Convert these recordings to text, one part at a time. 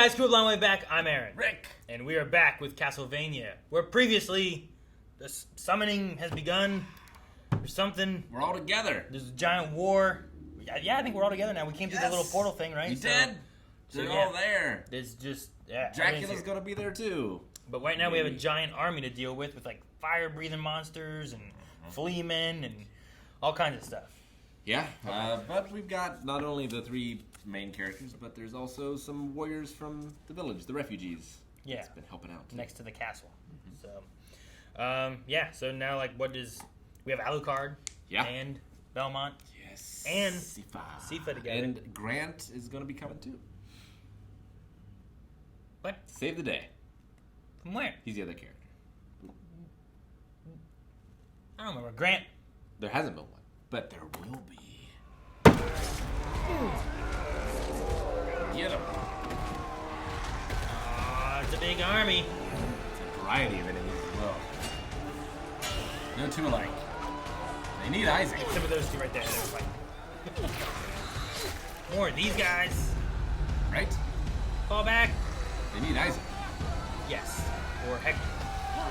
guys, Crew Long Way Back. I'm Aaron. Rick. And we are back with Castlevania, where previously the summoning has begun or something. We're all together. There's a giant war. Yeah, I think we're all together now. We came through the little portal thing, right? We did. They're all there. There's just... Dracula's going to be there too. But right now we have a giant army to deal with like fire-breathing monsters and flea men and all kinds of stuff. Yeah, but we've got not only the three main characters, but there's also some warriors from the village, the refugees. Yeah. That's been helping out. Next to the castle. So now, like, what does... We have Alucard and Belmont. Yes. And Sifa together. And Grant is going to be coming too. What? Save the day. From where? He's the other character. I don't remember. Grant? There hasn't been one, but there will be. Get him. It's a big army. It's a variety of enemies as well. No two alike. They need Isaac. Except for those two right there. They're fighting. More of these guys. Right? Fall back. They need Isaac. Yes. Or Hector. Or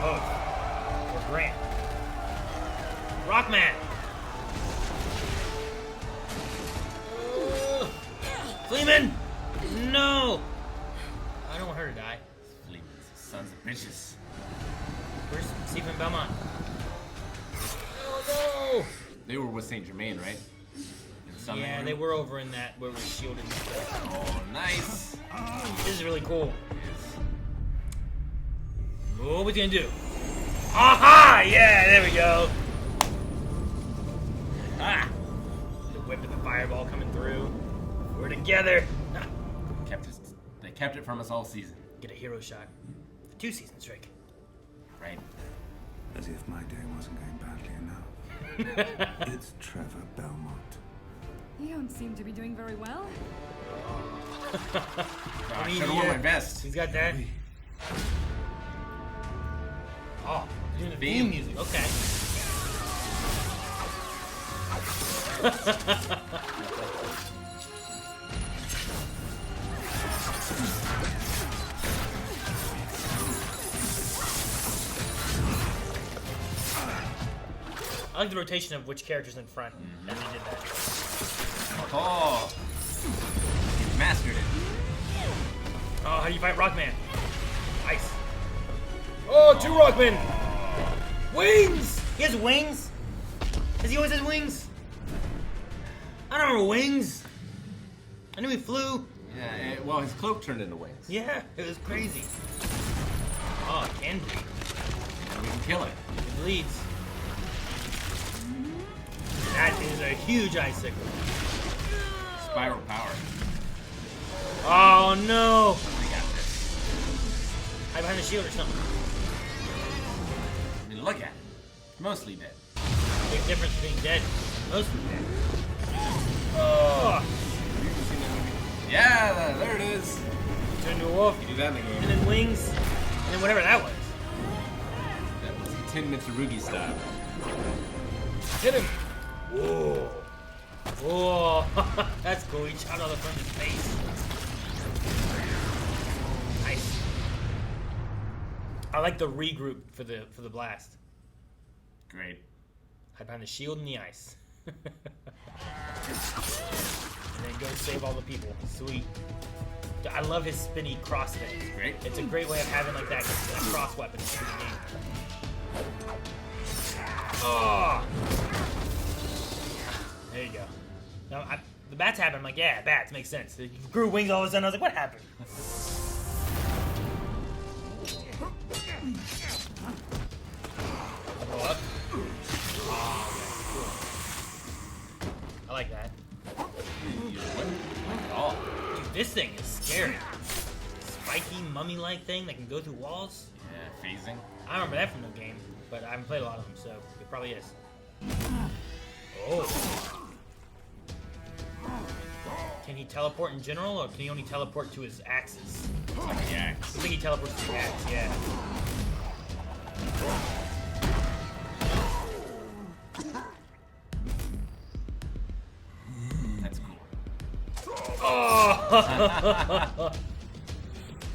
both. Or Grant. Rockman. Fleeman! No! I don't want her to die. Fleeman's sons of bitches. Where's Stephen Belmont? Oh no! They were with Saint Germain, right? Yeah, they were over in that where we're shielded and stuff. Oh, nice. This is really cool. What are we gonna do? Aha! Yeah, there we go. Ah! The whip and the fireball coming through. We're together. They kept it from us all season. Get a hero shot. 2 seasons, Rick. Right. As if my day wasn't going badly enough. It's Trevor Belmont. You don't seem to be doing very well. I should have worn my vest. He's got that. Oh, doing the theme music. Okay. I like the rotation of which character's in front as he did that. Oh, he mastered it. Oh, how do you fight Rockman? Ice. Oh, 2 Rockmen! Wings! He has wings? Does he always have wings? I don't remember wings. I knew he flew. Yeah, well, his cloak turned into wings. Yeah, it was crazy. Oh, it can bleed. And we can kill it. It bleeds. That is a huge icicle. Spiral power. Oh no! We got this. Hide behind the shield or something. I mean, look at it. Mostly dead. Big difference between dead and mostly dead. Oh! Yeah, there it is. Turn into a wolf. You do that in the game. And then wings. And then whatever that was. That was Tin Mitsurugi style. Hit him! Whoa! Whoa! That's cool. He shot all the front of his face. Nice. I like the regroup for the blast. Great. Hide behind the shield and the ice. And then go save all the people. Sweet. I love his spinny cross thing. Great. It's a great way of having like that cross weapon for the game. Oh! There you go. Now, the bats happen. I'm like, yeah, bats. Makes sense. They grew wings all of a sudden. I was like, what happened? Go up. Oh, okay, cool. I like that. Oh. Dude, this thing is scary. Spiky, mummy-like thing that can go through walls. Yeah, phasing. I remember that from the game, but I haven't played a lot of them, so it probably is. Oh. Can he teleport in general, or can he only teleport to his axes? Like the axe. I think he teleports to the axe, yeah. That's cool. Oh!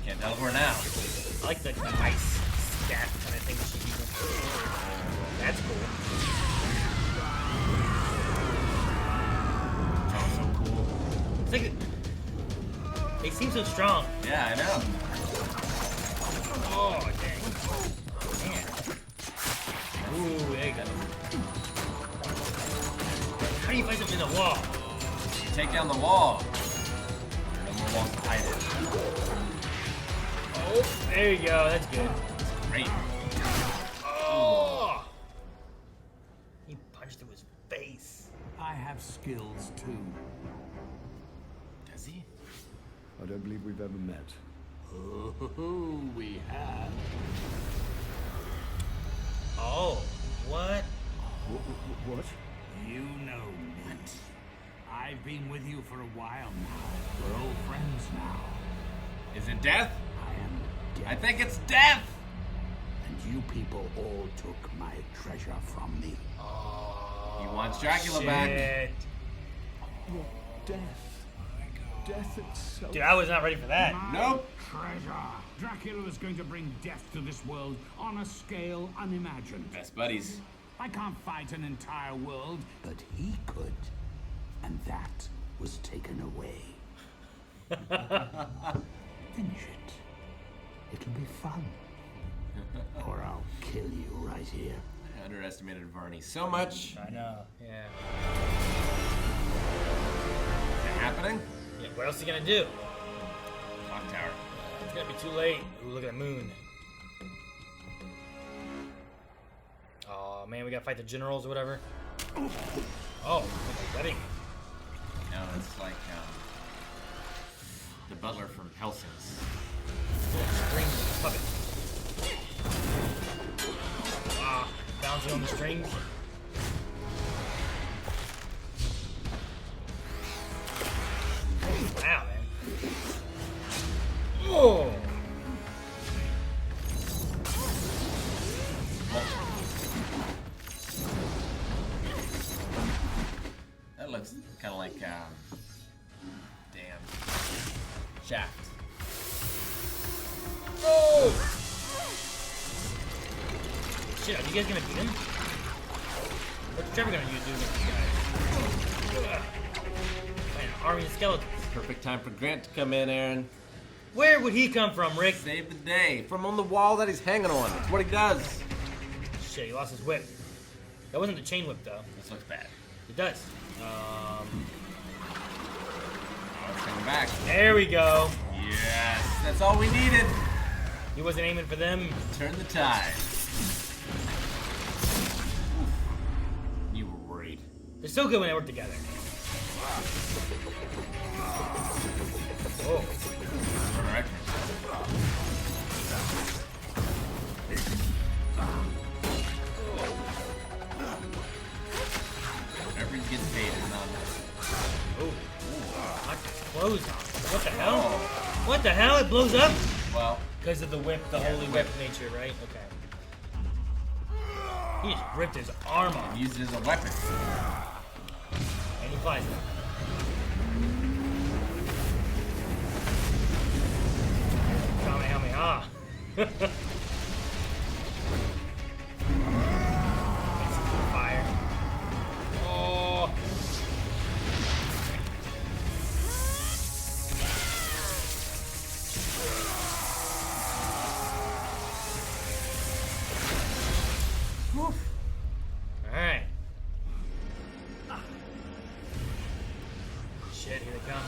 Can't teleport now. I like the ice staff kind of thing she's using. That's cool. Oh, so cool. It's like they seem so strong. Yeah, I know. Oh, dang. Man. Ooh, there you go. How do you fight something in the wall? You take down the wall. There are no more walls to hide it. Oh, there you go. That's good. Great. Oh! He punched through his face. I have skills too. Does he? I don't believe we've ever met. Oh, we have. Oh, what? What? You know me. I've been with you for a while now. We're old friends now. Is it death? I am dead. I think it's death! And you people all took my treasure from me. He wants Dracula back. Shit. What death? Death itself. Dude, I was not ready for that. Nope. Treasure. Dracula is going to bring death to this world on a scale unimagined. Best buddies. I can't fight an entire world, but he could. And that was taken away. Finish it. It'll be fun. Or I'll kill you right here. I underestimated Varney so much. I know, yeah. Is it happening? Yeah, what else is he gonna do? Clock tower. It's gonna be too late. Ooh, look at the moon. Oh man, we gotta fight the generals or whatever. Oh, like a wedding. No, it's like the butler from Helsing's. String puppet. Ah, bouncing on the strings. Wow, man. Oh! That looks kind of like, damn, Shaft. Oh! Shit, are you guys gonna beat him? What's Trevor gonna do against these guys? Man, army of skeletons. Perfect time for Grant to come in, Aaron. Where would he come from, Rick? Save the day from on the wall that he's hanging on. That's what he does. Shit, he lost his whip. That wasn't the chain whip, though. This looks bad. It does. Oh, it's coming back. There we go. Yes, that's all we needed. He wasn't aiming for them. Turn the tide. Oof. You were worried. They're so good when they work together. Oh. Alright. Whatever he gets paid is not enough. Oh. Knocked his clothes off. What the hell? What the hell? It blows up? Well, Because of the whip, the holy whip nature, right? Okay. He just ripped his arm off. used it as a weapon. And he flies it. Kamehameha. Fire. Oh. Alright. Shit, here they come.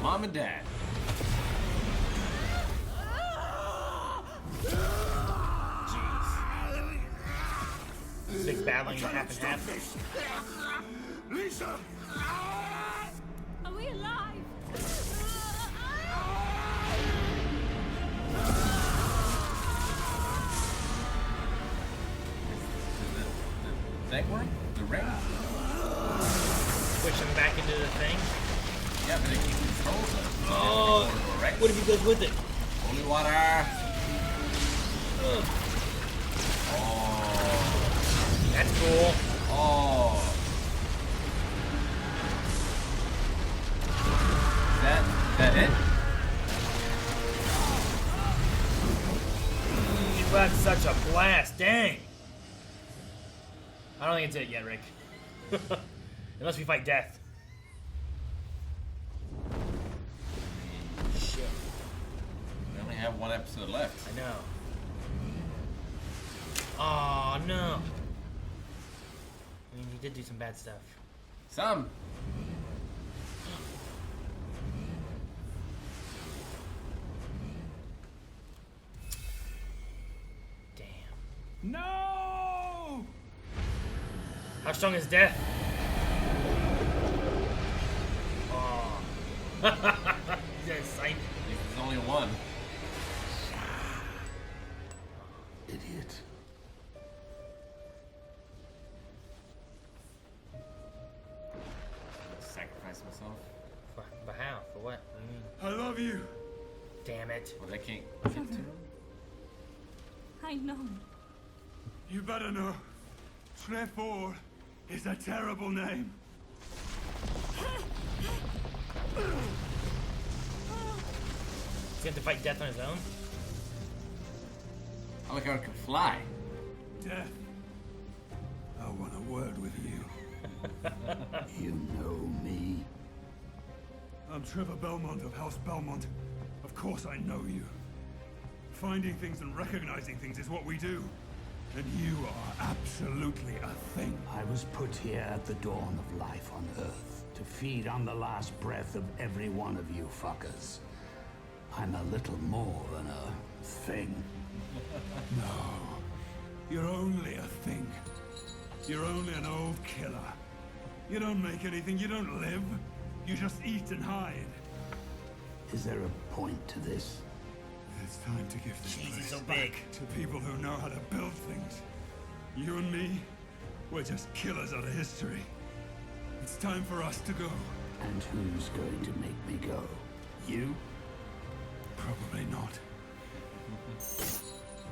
Mom and Dad. Jeez. Big battling half and half. Lisa! Are we alive? The thing work? The ring? Push him back into the thing. Yeah, but it controls it. Oh, Right? what if he goes with it? Holy water. Ugh. Oh. That's cool. Oh. Is that That it? You got such a blast, dang! I don't think it's it yet, Rick. Unless we fight death. Shit. We only have one episode left. I know. Oh no. I mean, he did do some bad stuff. Some. Damn. No! How strong is death? Oh. Yes, I. I think there's only one. Idiot. Sacrifice myself. But how? For what? What do you mean? I love you. Damn it. Well, they can't get to him. I know. You better know. Trevor is a terrible name. Does he have to fight death on his own? I like how it can fly. Death. I want a word with you. You know me. I'm Trevor Belmont of House Belmont. Of course I know you. Finding things and recognizing things is what we do. And you are absolutely a thing. I was put here at the dawn of life on Earth to feed on the last breath of every one of you fuckers. I'm a little more than a thing. No. You're only a thing. You're only an old killer. You don't make anything, you don't live. You just eat and hide. Is there a point to this? It's time to give this Jeez, he's place so back big. to people who know how to build things. You and me, we're just killers out of history. It's time for us to go. And who's going to make me go? You? Probably not.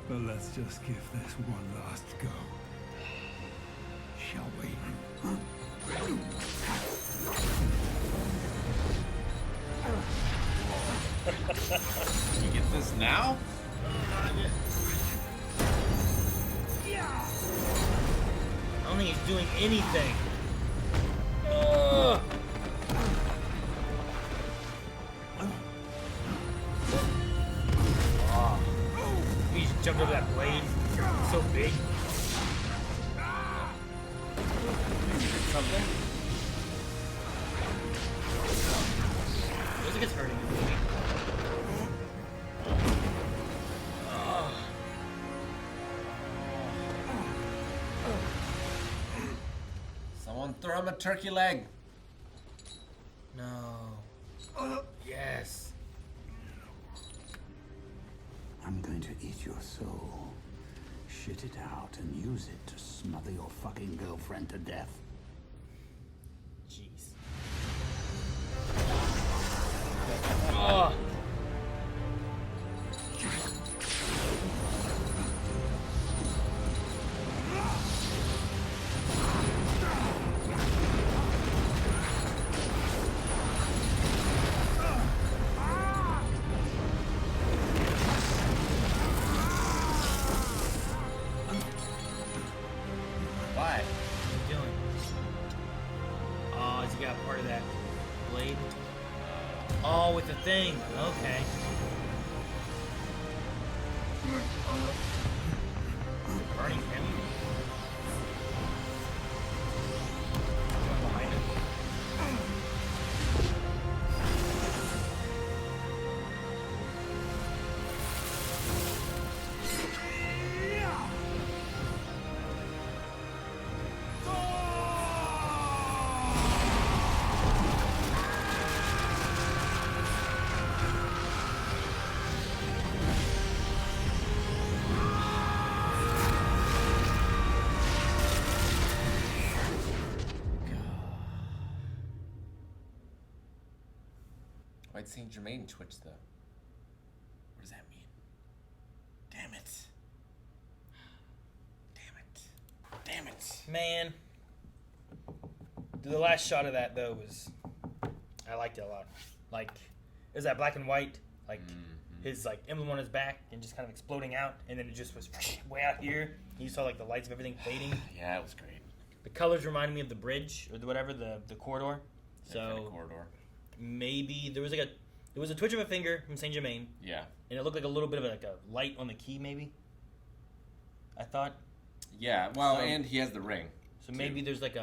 But let's just give this one last go. Shall we? You get this now? I don't think he's doing anything. Ugh. Oh. He just jumped over that blade. So big. Something? Looks like it's hurting. Someone throw him a turkey leg. No. Yes. I'm going to eat your soul, shit it out, and use it to smother your fucking girlfriend to death. Jeez. Oh. Why? What are you doing? Oh, has he got part of that blade? Oh, with the thing. Okay. Burning him. Going behind him. I'd seen Jermaine twitch though. What does that mean? Damn it. Damn it. Damn it. Man. Dude, the last shot of that though was, I liked it a lot. Like, Is that black and white, like his like emblem on his back and just kind of exploding out, and then it just was way out here. You saw like the lights of everything fading. Yeah, it was great. The colors reminded me of the bridge or whatever the corridor. So corridor. Maybe there was a twitch of a finger from Saint Germain. Yeah. And it looked like a little bit of like a light on the key, maybe. I thought. Yeah. Well, and he has the ring. So maybe there's like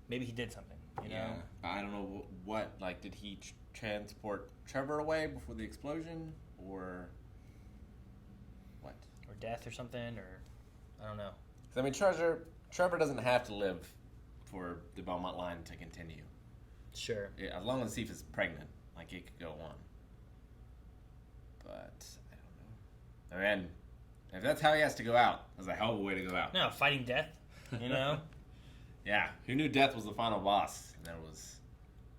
maybe he did something. You know. Yeah. I don't know what. Like, did he transport Trevor away before the explosion, or what? Or death, or something, or I don't know. I mean, Trevor doesn't have to live for the Belmont line to continue. Sure. Yeah, as long as Sif is pregnant, like, it could go on. But I don't know. I mean, if that's how he has to go out, that's a hell of a way to go out. No, fighting death. You know. Yeah. Who knew death was the final boss? And there was.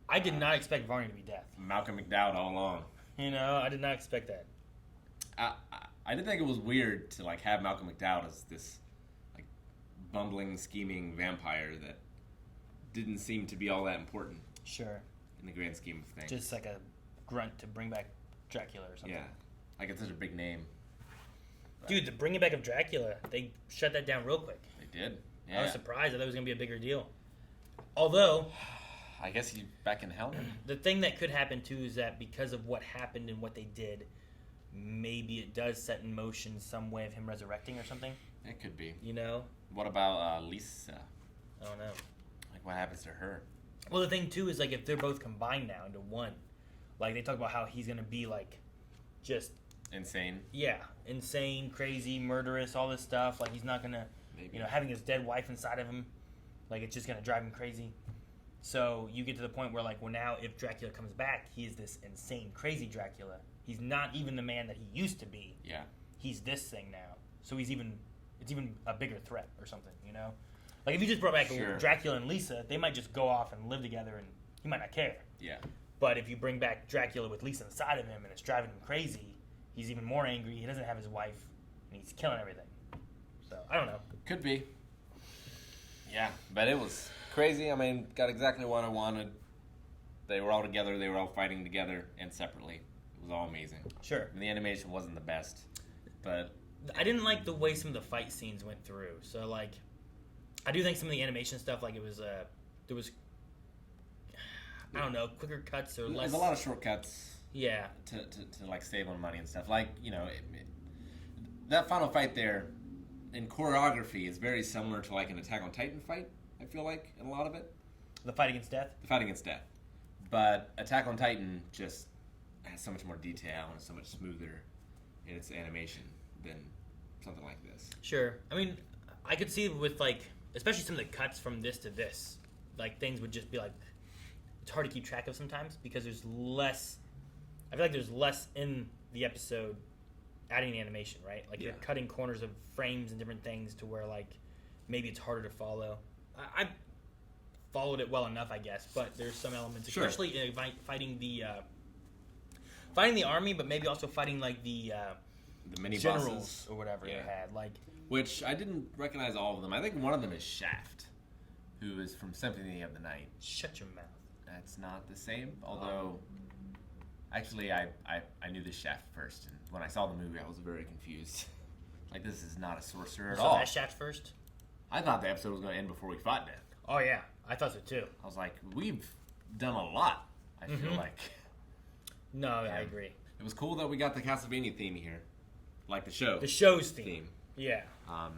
I did not expect Varney to be death. Malcolm McDowell all along. You know, I did not expect that. I did think it was weird to like have Malcolm McDowell as this like bumbling, scheming vampire that didn't seem to be all that important. Sure. In the grand scheme of things. Just like a grunt to bring back Dracula or something. Yeah. Like, it's such a big name. But Dude, the bringing back of Dracula, they shut that down real quick. they did. Yeah. I was surprised. I thought it was going to be a bigger deal. Although, I guess he's back in hell. the thing that could happen too is that because of what happened and what they did, maybe it does set in motion some way of him resurrecting or something. It could be. You know? What about Lisa? I don't know. Like, what happens to her? Well, the thing too is like if they're both combined now into one, like they talk about how he's gonna be like, just Insane. yeah, insane, crazy, murderous, all this stuff. Like he's not gonna, Maybe. you know, having his dead wife inside of him, like it's just gonna drive him crazy. So you get to the point where like, well, now if Dracula comes back, he is this insane, crazy Dracula. He's not even the man that he used to be. Yeah. He's this thing now. So it's even a bigger threat or something, you know? Like if you just brought back Sure. Dracula and Lisa, they might just go off and live together and he might not care. Yeah. But if you bring back Dracula with Lisa inside of him and it's driving him crazy, he's even more angry. He doesn't have his wife and he's killing everything. So I don't know. Could be. Yeah, but it was crazy. I mean, got exactly what I wanted. They were all together. They were all fighting together and separately. It was all amazing. Sure. And the animation wasn't the best, but I didn't like the way some of the fight scenes went through. So like, I do think some of the animation stuff, like it was there was, I don't know, quicker cuts or less. there's a lot of shortcuts. Yeah. To like save on money and stuff. Like, you know, that final fight there in choreography is very similar to like an Attack on Titan fight, I feel like, in a lot of it. The fight against death? The fight against death. But Attack on Titan just has so much more detail and is so much smoother in its animation than something like this. Sure. I mean, I could see with like, especially some of the cuts from this to this, like things would just be like, it's hard to keep track of sometimes because there's less, I feel like there's less in the episode adding the animation, right? Like you're cutting corners of frames and different things to where like maybe it's harder to follow. I followed it well enough, I guess, but there's some elements, Sure. especially in fighting the army, but maybe also fighting like the mini generals bosses. or whatever they had. Like, Which I didn't recognize all of them. I think one of them is Shaft, who is from Symphony of the Night. shut your mouth. That's not the same, although actually I knew the Shaft first, and when I saw the movie I was very confused. Like, this is not a sorcerer at So all. that Shaft first? I thought the episode was going to end before we fought Death. Oh yeah, I thought so too. I was like, we've done a lot, I feel like. No, I agree. It was cool that we got the Castlevania theme here. Like the show. The show's theme. Yeah. I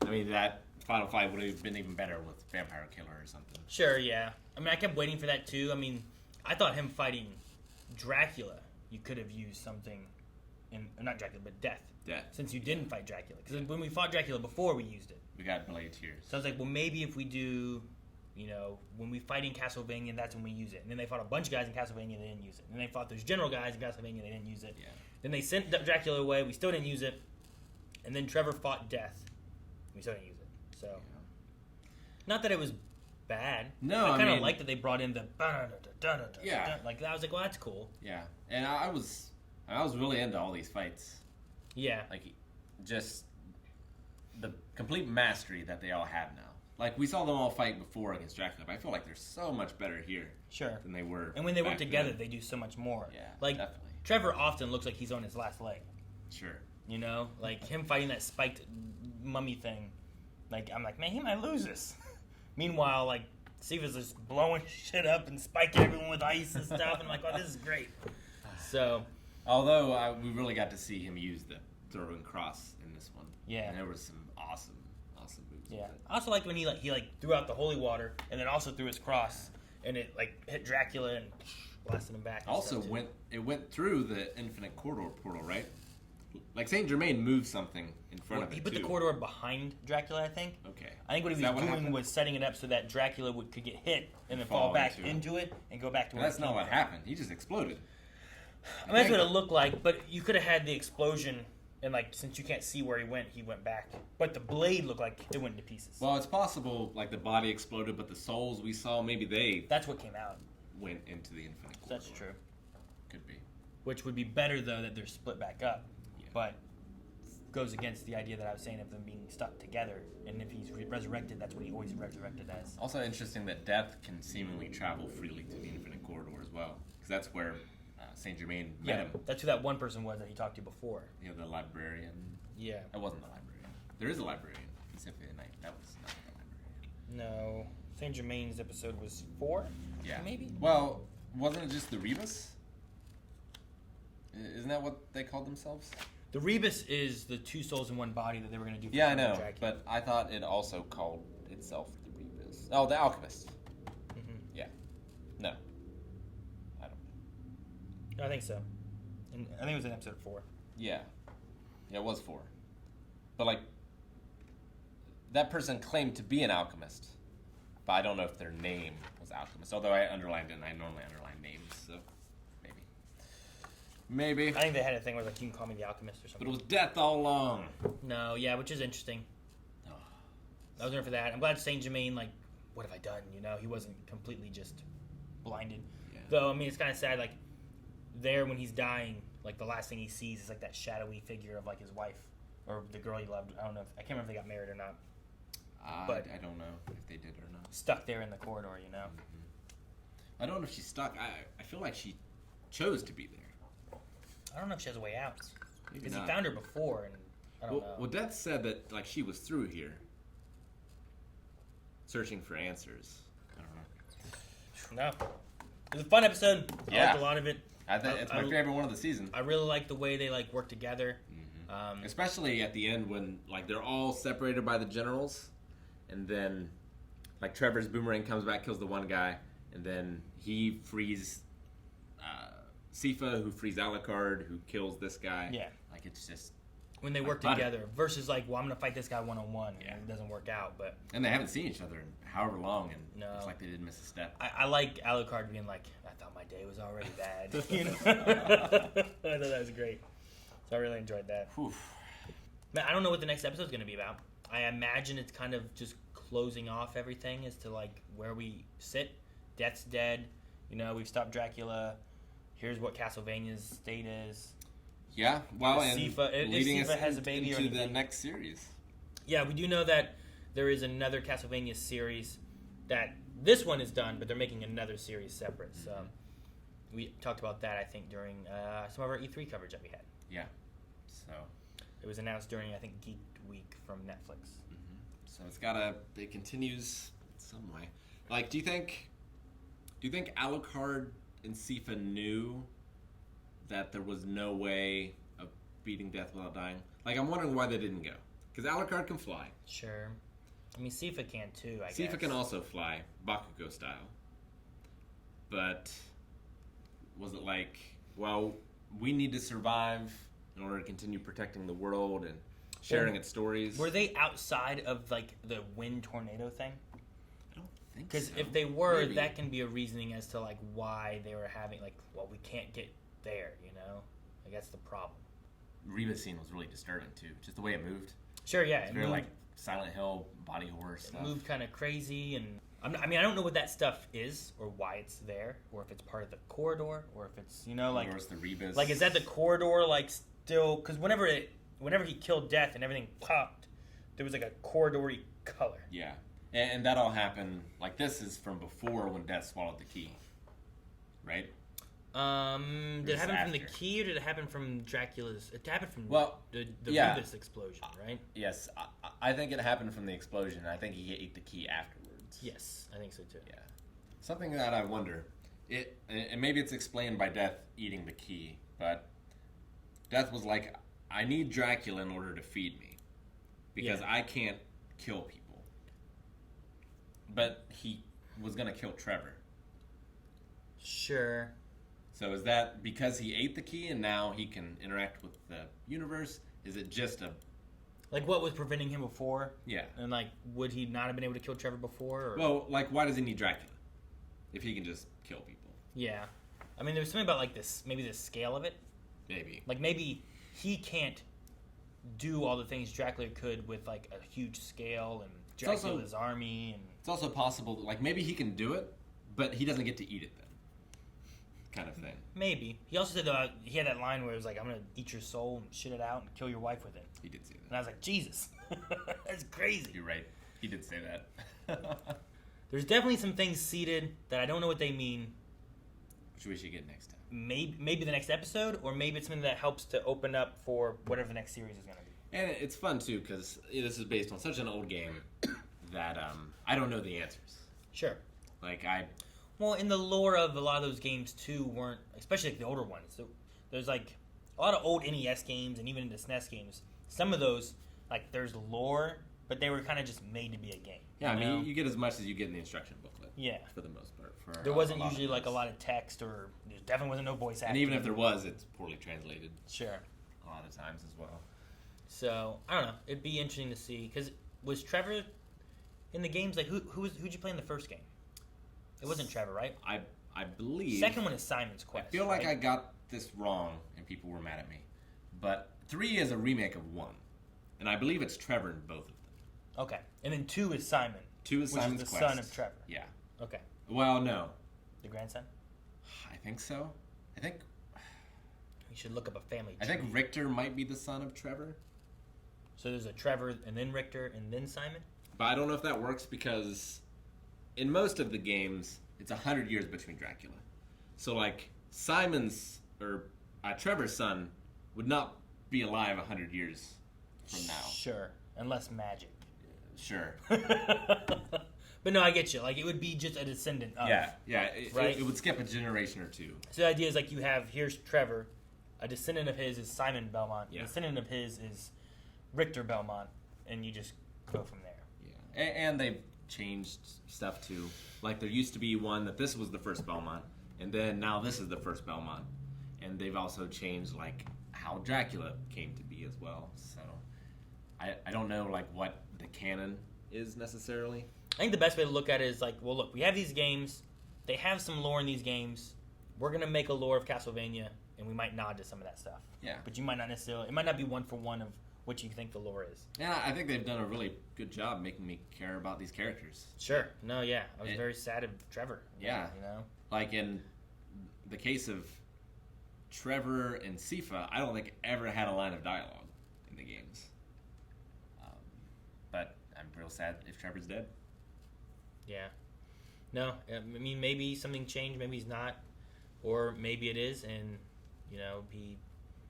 mean, that final fight would have been even better with Vampire Killer or something. Sure, yeah. I mean, I kept waiting for that too. I mean, I thought him fighting Dracula, you could have used something in, not Dracula, but Death. Death. Since you didn't fight Dracula. Because when we fought Dracula before, we used it. We got Blade Tears. So I was like, well, maybe if we do, you know, when we fight in Castlevania, that's when we use it. And then they fought a bunch of guys in Castlevania, they didn't use it. And then they fought those general guys in Castlevania, they didn't use it. Yeah. Then they sent Dracula away, we still didn't use it. And then Trevor fought Death, we still didn't use it. So, not that it was bad. No, I kind of mean- like that they brought in the Yeah. like I was like, well, that's cool. Yeah. And I was really into all these fights. Yeah. Like, just the complete mastery that they all have now. Like, we saw them all fight before against Dracula, but I feel like they're so much better here Sure. than they were. And when they work back together, then. they do so much more. Yeah, like, definitely. Trevor often looks like he's on his last leg. Sure. You know? Like, him fighting that spiked mummy thing. Like, I'm like, man, he might lose this. Meanwhile, like, Siva's just blowing shit up and spiking everyone with ice and stuff. And I'm like, oh, this is great. So... Although, we really got to see him use the throwing cross in this one. Yeah. And there was some awesome moves. Yeah, with it. I also liked when he threw out the holy water and then also threw his cross and it like hit Dracula and blasted him back. And Also stuff, too. went through the infinite corridor portal, right? Like Saint Germain moved something in front of it. He put too. the corridor behind Dracula, I think. Okay. I think what he Is that was what doing happened? was setting it up so that Dracula could get hit and then Fall fall back into it. into it and go back to Well, where that's he not came what from. happened. He just exploded. I mean, that's what it looked like, but you could have had the explosion and like since you can't see where he went back. But the blade looked like it went into pieces. Well, it's possible like the body exploded, but the souls we saw, maybe they That's what came out. went into the infinite corridor. That's true. Could be. Which would be better though that they're split back up. Yeah. But goes against the idea that I was saying of them being stuck together. And if he's resurrected, that's what he always resurrected as. Also interesting that death can seemingly travel freely through the infinite corridor as well, because that's where Saint Germain met him. That's who that one person was that he talked to before. You know, the librarian. Yeah. That wasn't the librarian. There is a librarian in Symphony of the Night. That was not the librarian. No. Saint Germain's episode was 4? Yeah. Maybe? Well, wasn't it just the Rebus? Isn't that what they called themselves? The Rebus is the two souls in one body that they were going to do for Yeah, I Dracula know, and Dracula. but I thought it also called itself the Rebus. Oh, the Alchemist. Mhm. Yeah. No. I don't know. I think so. And I think it was in episode 4. Yeah. Yeah, it was 4. But, like, that person claimed to be an alchemist, but I don't know if their name was alchemist, although I underlined it, and I normally underline names, so maybe. I think they had a thing where like you can call me the Alchemist or But something. it was death all along. No, yeah, which is interesting. Oh. I was there for that. I'm glad Saint Germain, like, what have I done? You know, he wasn't completely just blinded. Yeah. Though, I mean, it's kind of sad. Like, there when he's dying, like the last thing he sees is like that shadowy figure of like his wife or the girl he loved. I don't know. I can't remember if they got married or not. But- I don't know if they did or not. Stuck there in the corridor, you know. I don't know if she's stuck. I feel like she chose to be there. I don't know if she has a way out Maybe because he not. found her before, and I don't know. Well, Death said that like she was through here, searching for answers. I don't know. No, it was a fun episode. I Yeah. liked a lot of it. I think it's my favorite one of the season. I really like the way they like work together. Especially at the end when like they're all separated by the generals, and then like Trevor's boomerang comes back, kills the one guy, and then he frees Sifa, who frees Alucard, who kills this guy. Yeah. Like it's just, When they work buddy. together versus like, well, I'm gonna fight this guy one-on-one, Yeah. and it doesn't work out. But and they haven't seen each other in however long, and No. it's like they didn't miss a step. I like Alucard being like, I thought my day was already bad. You know, I thought that was great. So I really enjoyed that. Whew. Man, I don't know what the next episode's gonna be about. I imagine it's kind of just closing off everything as to like where we sit. Death's dead. You know, we've stopped Dracula. Here's what Castlevania's state is. Yeah, well, If and Sifa- if leading Sifa us has a baby or into the anything. next series. Yeah, we do know that there is another Castlevania series that this one is done, but they're making another series separate. So we talked about that, I think, during some of our E3 coverage that we had. Yeah, so It was announced during, I think, Geek Week from Netflix. it continues some way. Like, do you think Alucard and Sifa knew that there was no way of beating death without dying? Like, I'm wondering why they didn't go. Because Alucard can fly. Sure. I mean, Sifa can too, I guess. Sifa can also fly, Bakugo style. But was it like, well, we need to survive in order to continue protecting the world and sharing Well, its stories? Were they outside of, like, the wind tornado thing? I don't think Because so. if they were, Maybe. that can be a reasoning as to, like, why they were having, like, well, we can't get there, you know? Like, that's the problem. Reba's scene was really disturbing too. Just the way it moved. Sure, yeah. It's It very moved, like Silent Hill body horror stuff. moved kind of crazy, and I mean, I don't know what that stuff is or why it's there, or if it's part of the corridor, or if it's, you know, like, or it's the Rebus. like is that the corridor, like, still? Because whenever he killed Death and everything popped, there was like a corridory color. Yeah, And that all happened, like, this is from before when Death swallowed the key, right? Did it happen from the after? key, or did it happen from Dracula's? It happened from the yeah. Rebus explosion, right? Yes, I think it happened from the explosion. I think he ate the key afterwards. Yes, I think so too. Yeah. Something that I wonder, and maybe it's explained by Death eating the key, but Death was like, I need Dracula in order to feed me, because I can't kill people. But he was going to kill Trevor. Sure. So is that because he ate the key and now he can interact with the universe? Is it just a... Like, what was preventing him before? Yeah. And, like, would he not have been able to kill Trevor before? Or? Well, like, why does he need Dracula if he can just kill people? Yeah. I mean, there's something about, like, this, maybe the scale of it. Maybe. Like, maybe he can't do all the things Dracula could with, like, a huge scale and Dracula's army. And it's also possible that, like, maybe he can do it, but he doesn't get to eat it then. Kind of thing. Maybe. He also said that he had that line where it was like, I'm going to eat your soul and shit it out and kill your wife with it. He did say that. And I was like, Jesus. That's crazy. You're right. He did say that. There's definitely some things seeded that I don't know what they mean. Which we should get next time. Maybe the next episode, or maybe it's something that helps to open up for whatever the next series is going to be. And it's fun, too, because this is based on such an old game that I don't know the answers. Sure. Like, Well, in the lore of a lot of those games, too, weren't... Especially, like, the older ones. So there's, like, a lot of old NES games and even into SNES games. Some of those, like, there's lore, but they were kind of just made to be a game. yeah, I mean, you get as much as you get in the instruction booklet. Yeah. For the most part. There wasn't usually, like, a lot of text, or there definitely wasn't no voice acting. And even if there was, it's poorly translated. Sure. A lot of times as well. So, I don't know. It'd be interesting to see. Because was Trevor in the games? Like, who'd you play in the first game? It wasn't Trevor, right? I believe... Second one is Simon's Quest. I feel like right? I got this wrong, and people were mad at me. But 3 is a remake of 1. And I believe it's Trevor in both of them. Okay. And then 2 is Simon. 2 is Simon's the Quest. son of Trevor. Yeah. Okay. Well, no. The grandson? I think so. I think We should look up a family tree. I think Richter might be the son of Trevor. So there's a Trevor, and then Richter, and then Simon? But I don't know if that works because in most of the games, it's 100 years between Dracula. So, like, Trevor's son would not be alive 100 years from now. Sure. Unless magic. Sure. But no, I get you. Like, it would be just a descendant of. Yeah. Right? It would skip a generation or two. So the idea is, like, here's Trevor. A descendant of his is Simon Belmont. Yeah. A descendant of his is Richter Belmont. And you just go from there. Yeah. And they've changed stuff too. Like, there used to be one that this was the first Belmont, and then now this is the first Belmont. And they've also changed, like, how Dracula came to be as well. So I don't know, like, what the canon is necessarily. I think the best way to look at it is, like, well, look, we have these games. They have some lore in these games. We're going to make a lore of Castlevania, and we might nod to some of that stuff. Yeah. But you might not necessarily... It might not be one for one of what you think the lore is. Yeah, I think they've done a really good job making me care about these characters. Sure. No, yeah. I was very sad of Trevor. Yeah. You know? Like, in the case of Trevor and Sifa, I don't think ever had a line of dialogue in the games. But I'm real sad if Trevor's dead. Yeah. No, I mean, maybe something changed, maybe he's not. Or maybe it is, and, you know,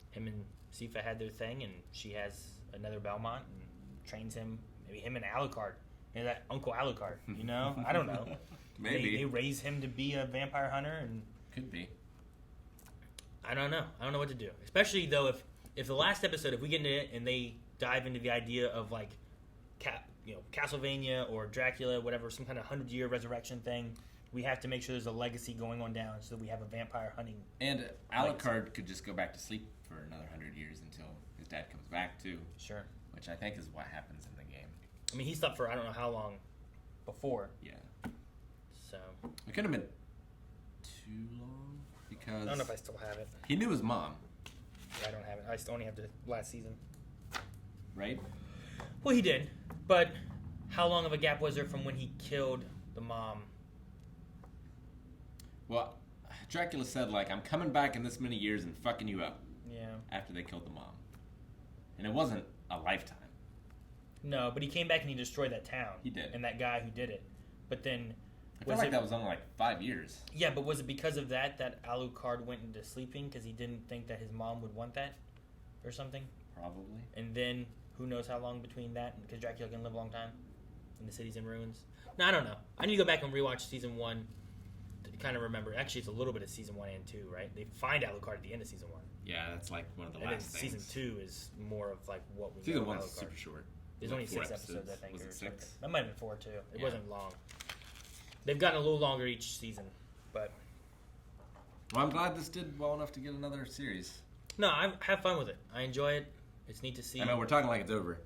him and Sifa had their thing, and she has another Belmont and trains him, maybe him and Alucard. Maybe that Uncle Alucard, you know? I don't know. Maybe. They raise him to be a vampire hunter, and... Could be. I don't know. I don't know what to do. Especially, though, if the last episode, if we get into it and they dive into the idea of, like, Castlevania or Dracula, whatever, some kind of 100-year resurrection thing, we have to make sure there's a legacy going on down so that we have a vampire hunting. And Alucard could just go back to sleep for another 100 years until his dad comes back, too. Sure. Which I think is what happens in the game. I mean, he slept for I don't know how long before. Yeah. So. It couldn't have been too long because... I don't know if I still have it. He knew his mom. I don't have it. I still only have the last season. Right? Well, he did. But how long of a gap was there from when he killed the mom? Well, Dracula said, like, I'm coming back in this many years and fucking you up. Yeah. After they killed the mom. And it wasn't a lifetime. No, but he came back and he destroyed that town. He did. And that guy who did it. But then... I feel like that was only like 5 years. Yeah, but was it because of that Alucard went into sleeping because he didn't think that his mom would want that? Or something? Probably. And then, who knows how long between that, because Dracula can live a long time, and the city's in ruins. No, I don't know. I need to go back and rewatch season 1 to kind of remember. Actually, it's a little bit of season 1 and 2, right? They find Alucard at the end of season 1. Yeah, that's like one of the And last then things. season 2 is more of like what we Season know of 1's Alucard. super short. There's Like only 4 6 episodes, I think. Was or it 6? something. That might have been 4 too. It Yeah. wasn't long. They've gotten a little longer each season, but Well, I'm glad this did well enough to get another series. no, I have fun with it. I enjoy it. It's neat to see. I know we're talking like it's over.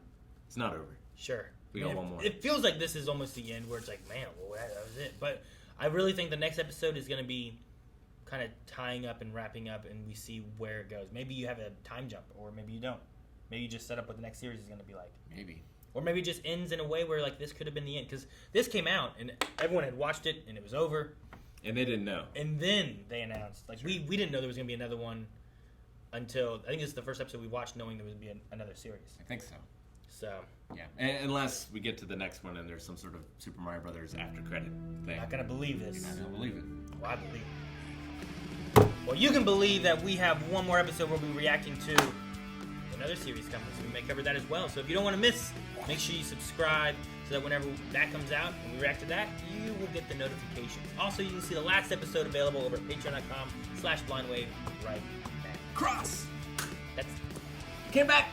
It's not over. Sure. We got one more. It feels like this is almost the end, where it's like, man, well, that was it. But I really think the next episode is going to be kind of tying up and wrapping up, and we see where it goes. Maybe you have a time jump, or maybe you don't. Maybe you just set up what the next series is going to be like. Maybe. Or maybe it just ends in a way where like this could have been the end, because this came out and everyone had watched it and it was over, And they didn't know. and then they announced like we didn't know there was going to be another one until I think this is the first episode we watched knowing there would be another series. I think so. So Yeah. Unless we get to the next one and there's some sort of Super Mario Brothers after credit thing. I'm not going to believe this. I don't believe it. Well, I believe it. Well, you can believe that we have one more episode where we'll be reacting to another series coming, so we may cover that as well. So if you don't want to miss, make sure you subscribe so that whenever that comes out and we react to that, you will get the notification. Also, you can see the last episode available over at patreon.com/blindwave right now. Cross! That's Came back!